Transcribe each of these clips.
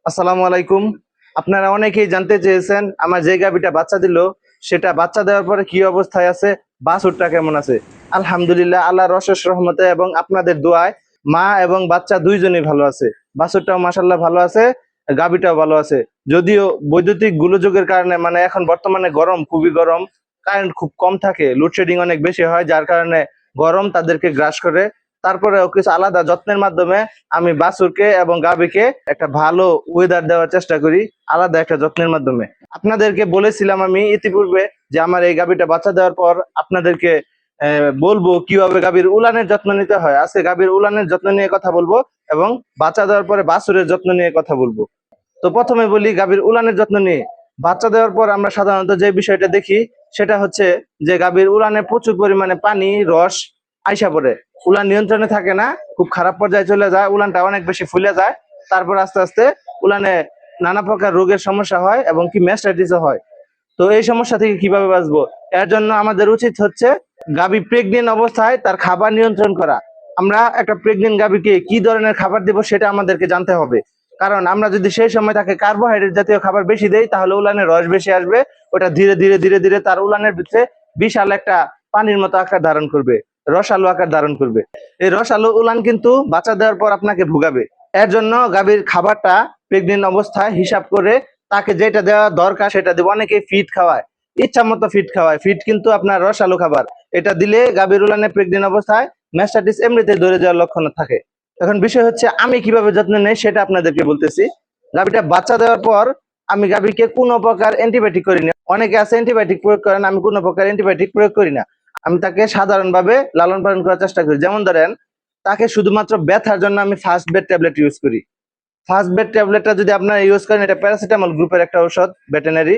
আসসালামু আলাইকুম। আপনারা অনেকেই জানতে চেয়েছেন আমার যে গাভীটা বাচ্চা দিল সেটা বাচ্চা দেওয়ার পরে কি অবস্থায় আছে, বাছুরটা কেমন আছে। আলহামদুলিল্লাহ, আল্লাহর অশেষ রহমতে এবং আপনাদের দোয়ায় মা এবং বাচ্চা দুইজনই ভালো আছে। বাছুরটাও মাশাআল্লাহ ভালো আছে, গাভীটাও ভালো আছে। যদিও বৈদ্যুতিক গোলযোগের কারণে মানে এখন বর্তমানে গরম, খুবই গরম, কারেন্ট খুব কম থাকে, লোডশেডিং অনেক বেশি হয়, যার কারণে গরম তাদেরকে গ্রাস করে। তারপরেও কিছু আলাদা যত্নের মাধ্যমে আমি বাছুরকে এবং গাভীকে একটা ভালো ওয়েদার দেওয়ার চেষ্টা করি, আলাদা একটা যত্নের মাধ্যমে। আপনাদেরকে বলেছিলাম আমি ইতিপূর্বে যে আমার এই গাভীটা বাচ্চা দেওয়ার পর আপনাদেরকে বলবো কিভাবে গাভীর উলানের যত্ন নিতে হয়। আজকে গাভীর উলানের যত্ন নিয়ে কথা বলবো এবং বাচ্চা দেওয়ার পরে বাছুরের যত্ন নিয়ে কথা বলবো। তো প্রথমে বলি গাভীর উলানের যত্ন নিয়ে। বাচ্চা দেওয়ার পর আমরা সাধারণত যে বিষয়টা দেখি সেটা হচ্ছে যে গাভীর উলানে প্রচুর পরিমাণে পানি, রস আইসা পড়ে, উলান নিয়ন্ত্রণে থাকে না, খুব খারাপ পর্যায়ে চলে যায়, উলানটা অনেক বেশি ফুলে যায়। তারপর আস্তে আস্তে উলানে নানা প্রকার রোগের সমস্যা হয় এবং কি ম্যাস্টাইটিসও হয়। তো এই সমস্যা থেকে কিভাবে বাঁচবো, এর জন্য আমাদের উচিত হচ্ছে গাভী প্রেগনেন্ট অবস্থায় তার খাবার নিয়ন্ত্রণ করা। আমরা একটা প্রেগনেন্ট গাভীকে কি ধরনের খাবার দেব সেটা আমাদেরকে জানতে হবে। কারণ আমরা যদি সেই সময় তাকে কার্বোহাইড্রেট জাতীয় খাবার বেশি দেই তাহলে উলানে রস বেশি আসবে, ওটা ধীরে ধীরে ধীরে ধীরে তার উলানের ভিতরে বিশাল একটা পানির মতো আকার ধারণ করবে, রসালো আকার ধারণ করবে। এই রসালো উলান কিন্তু বাচ্চা দেওয়ার পর আপনাকে ভুগাবে। এর জন্য গাভীর খাবারটা প্রেগনেন্ট অবস্থায় হিসাব করে তাকে যেটা দেওয়া দরকার সেটা দেবো। অনেকে ফিড খাওয়ায়, ইচ্ছা মতো ফিড খাওয়ায়, ফিড কিন্তু আপনার রসালো খাবার। এটা দিলে গাভীর উলানে প্রেগনেন্ট অবস্থায় ম্যাস্টাইটিস এমনিতে ধরে যাওয়ার লক্ষণ থাকে। এখন বিষয় হচ্ছে আমি কিভাবে যত্ন নেই সেটা আপনাদেরকে বলতেছি। গাভীটা বাচ্চা দেওয়ার পর আমি গাভীকে কোনো প্রকার অ্যান্টিবায়োটিক করি না। অনেকে আছে অ্যান্টিবায়োটিক প্রয়োগ করেন, আমি কোনো প্রকার অ্যান্টিবায়োটিক প্রয়োগ করি না। আমি তাকে সাধারণভাবে লালন পালন করার চেষ্টা করি। যেমন ধরেন, তাকে শুধুমাত্র ব্যথার জন্য আমি ফার্স্ট বেড ট্যাবলেট ইউজ করি। ফার্স্ট বেড ট্যাবলেটটা যদি আপনারা ইউজ করেন, এটা প্যারাসিটামল গ্রুপের একটা ঔষধ, ভেটেনারি।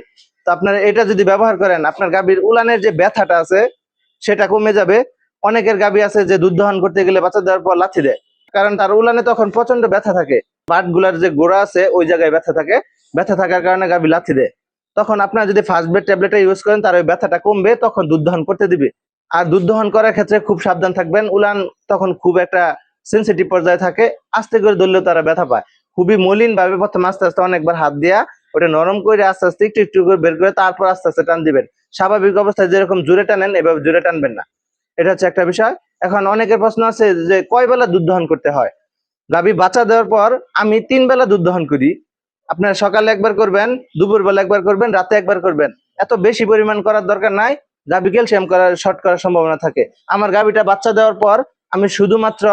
তো আপনারা এটা যদি ব্যবহার করেন আপনার গাভীর উলানের যে ব্যথাটা আছে সেটা কমে যাবে। অনেকের গাভী আছে যে দুধ দহন করতে গেলে বাচ্চা দেওয়ার পর লাথি দেয়, কারণ তার উলানে তখন প্রচন্ড ব্যথা থাকে, বাট গুলার যে গোড়া আছে ওই জায়গায় ব্যথা থাকে, ব্যথা থাকার কারণে গাভী লাথি দেয়। তখন আপনারা যদি ফার্স্ট বেড ট্যাবলেটটা ইউজ করেন তার ওই ব্যথাটা কমবে, তখন দুধ দহন করতে দিবে। আর দুধ দহন করার ক্ষেত্রে খুব সাবধান থাকবেন, উলান তখন খুব একটা সেন্সিটিভ পর্যায়ে থাকে, আস্তে করে ধরলেও তারা ব্যথা পায়। খুবই মলিন ভাবে প্রথমে আস্তে আস্তে অনেকবার হাত দিয়া ওটা নরম করে আস্তে আস্তে একটু একটু করে বের করে তারপর আস্তে আস্তে টান দিবেন। স্বাভাবিক অবস্থায় যেরকম জোরে টানেন এভাবে জোরে টানবেন না। এটা হচ্ছে একটা বিষয়। এখন অনেকের প্রশ্ন আছে যে কয় বেলা দুধ দহন করতে হয়। গাভী বাচ্চা দেওয়ার পর আমি 3 বেলা দুধ দহন করি। আপনারা সকালে একবার করবেন, দুপুর বেলা একবার করবেন, রাতে একবার করবেন। এত বেশি পরিমাণ করার দরকার নাই, গাভী ক্যালসিয়াম করার শর্ট করার সম্ভাবনা থাকে। আমার গাভীটা বাচ্চা দেওয়ার পর আমি শুধুমাত্র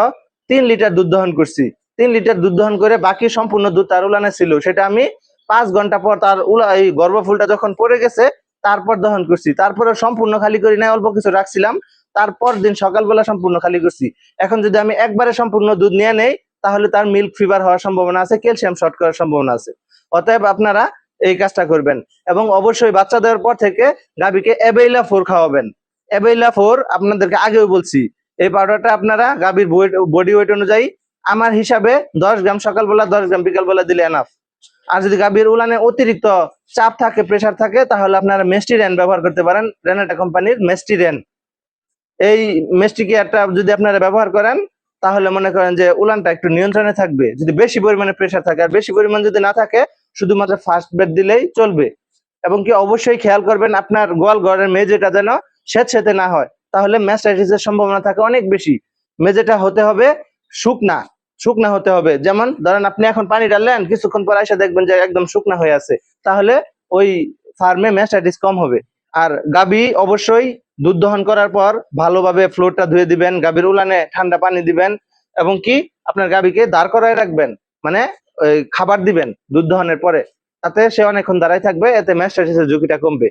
3 লিটার দুধ দহন করছি। 3 লিটার দুধ দহন করে বাকি সম্পূর্ণ দুধ তার উলানে ছিল, সেটা আমি 5 ঘন্টা পর তার এই গর্ভফুলটা যখন পড়ে গেছে তারপর দহন করছি। তারপরে সম্পূর্ণ খালি করি নাই, অল্প কিছু রাখছিলাম, তারপর দিন সকালবেলা সম্পূর্ণ খালি করছি। এখন যদি আমি একবারে সম্পূর্ণ দুধ নিয়ে নেই তাহলে তার মিল্ক ফিভার হওয়ার সম্ভাবনা আছে, ক্যালসিয়াম শর্ট করার সম্ভাবনা আছে। অতএব আপনারা এই কাজটা করবেন এবং অবশ্যই বাচ্চা দেওয়ার পর থেকে গাভীকে এবেইলা 4 খাওয়াবেন। এবেইলা 4 আপনাদেরকে আগেও বলছি, এই পাউডারটা আপনারা গাভীর বডি ওয়েট অনুযায়ী আমার হিসাবে 10 গ্রাম সকালবেলা 10 গ্রাম বিকালবেলা দিলে এনাফ। আর যদি গাভীর উলানে অতিরিক্ত চাপ থাকে, প্রেসার থাকে, তাহলে আপনারা মেস্টিরেন ব্যবহার করতে পারেন, রেনাটা কোম্পানির মেস্টিরেন। এই মেস্টিকেয়ারটা যদি আপনারা ব্যবহার করেন তাহলে মনে করেন যে উলানটা একটু নিয়ন্ত্রণে থাকবে, যদি বেশি পরিমাণে প্রেসার থাকে। আর বেশি পরিমাণ যদি না থাকে শুধুমাত্র ফার্স্ট বেড দিলেই চলবে। এবং কি অবশ্যই খেয়াল করবেন আপনার গোয়াল ঘরের মেঝেটা যেন স্যাঁতসেঁতে না হয়, তাহলে ম্যাস্টাইটিসের সম্ভাবনা থাকে অনেক বেশি। মেঝেটা হতে হবে শুকনা, শুকনা হতে হবে। যেমন ধরেন আপনি এখন পানি ডাললেন, কিছুক্ষণ পর এসে দেখবেন যে একদম শুকনা হয়ে আছে, তাহলে ওই ফার্মে ম্যাস্টাইটিস কম হবে। আর গাভী অবশ্যই দুধ দহন করার পর ভালোভাবে ফ্লোরটা ধুয়ে দিবেন, গাভীর উলানে ঠান্ডা পানি দিবেন এবং কি আপনার গাভীকে দাঁড় করায় রাখবেন, মানে ওই খাবার দিবেন দুধ দহনের পরে, তাতে সে অনেকক্ষণ দাঁড়ায় থাকবে, এতে ম্যাস্টাইটিসের ঝুঁকিটা কমবে।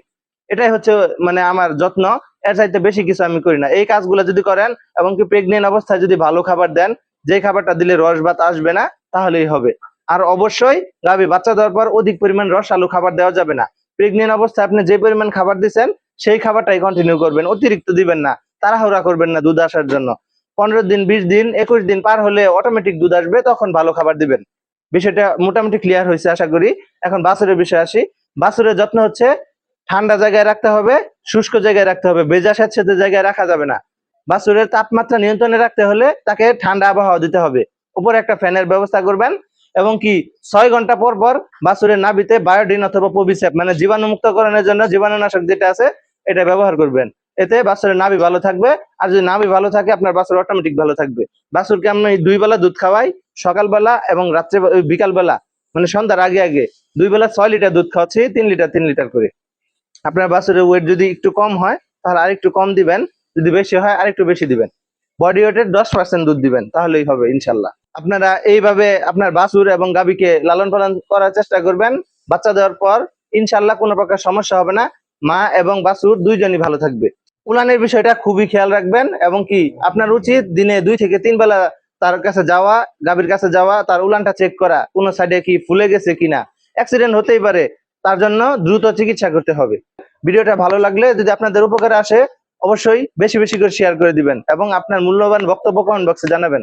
এটাই হচ্ছে মানে আমার যত্ন, এর চাইতে বেশি কিছু আমি করি না। এই কাজগুলো যদি করেন এবং কি প্রেগনেন্ট অবস্থায় যদি ভালো খাবার দেন, যে খাবারটা দিলে রস ভাত আসবে না, তাহলেই হবে। আর অবশ্যই গাভী বাচ্চা দেওয়ার পর অধিক পরিমাণ রস আলু খাবার দেওয়া যাবে না। প্রেগনেন্ট অবস্থায় আপনি যে পরিমাণ খাবার দিচ্ছেন সেই খাবারটাই কন্টিনিউ করবেন, অতিরিক্ত দিবেন না, তাড়াহুড়া করবেন না দুধ আসার জন্য। 15 দিন, 20 দিন, 21 দিন পার হলে অটোমেটিক দুধ আসবে, তখন ভালো খাবার দিবেন। বিষয়টা মোটামুটি ক্লিয়ার হয়েছে আশা করি। এখন বাছুরের বিষয়ে আসি। বাছুরের যত্ন হচ্ছে ঠান্ডা জায়গায় রাখতে হবে, শুষ্ক জায়গায় রাখতে হবে, ভেজা স্যাঁতসেঁতে জায়গায় রাখা যাবে না। বাছুরের তাপমাত্রা নিয়ন্ত্রণে রাখতে হলে তাকে ঠান্ডা আবহাওয়া দিতে হবে। উপরে একটা ফ্যানের ব্যবস্থা করবেন এবং কি 6 ঘন্টা পর পর বাছুরের নাভিতে বায়োডিন অথবা পবিসেপ মানে জীবাণুমুক্তকরণের জন্য জীবাণুনাশক যেটা আছে এটা ব্যবহার করবেন। এতে বাছুরের নাভি ভালো থাকবে। আর যদি নাভি ভালো থাকে আপনার বাছুর অটোমেটিক ভালো থাকবে। বাছুরকে আমি 2 বেলা দুধ খাওয়াই, সকালবেলা এবং রাত্রে বিকালবেলা মানে সন্ধ্যার আগে আগে 2 বেলা 6 লিটার দুধ খাওয়াচ্ছি, 3 লিটার করে। আপনার বাছুরের ওয়েট যদি একটু কম হয় তাহলে আরেকটু কম দিবেন, যদি বেশি হয় আরেকটু বেশি দিবেন। বডি ওয়েটের 10% দুধ দিবেন, তাহলেই হবে ইনশাল্লাহ। আপনারা এইভাবে আপনার বাছুর এবং গাভীকে লালন পালন করার চেষ্টা করবেন। বাচ্চা দেওয়ার পর ইনশাল্লাহ কোনো প্রকার সমস্যা হবে না, মা এবং বাছুর দুইজনই ভালো থাকবে। উলানের বিষয়টা খুবই খেয়াল রাখবেন এবং কি আপনার উচিত দিনে 2 থেকে 3 বেলা তার কাছে যাওয়া, গাভীর কাছে যাওয়া, তার উলানটা চেক করা, কোন সাইডে কি ফুলে গেছে কিনা, অ্যাক্সিডেন্ট হতেই পারে, তার জন্য দ্রুত চিকিৎসা করতে হবে। ভিডিওটা ভালো লাগলে যদি আপনাদের উপকারে আসে অবশ্যই বেশি বেশি করে শেয়ার করে দিবেন এবং আপনার মূল্যবান বক্তব্য কমেন্ট বক্সে জানাবেন।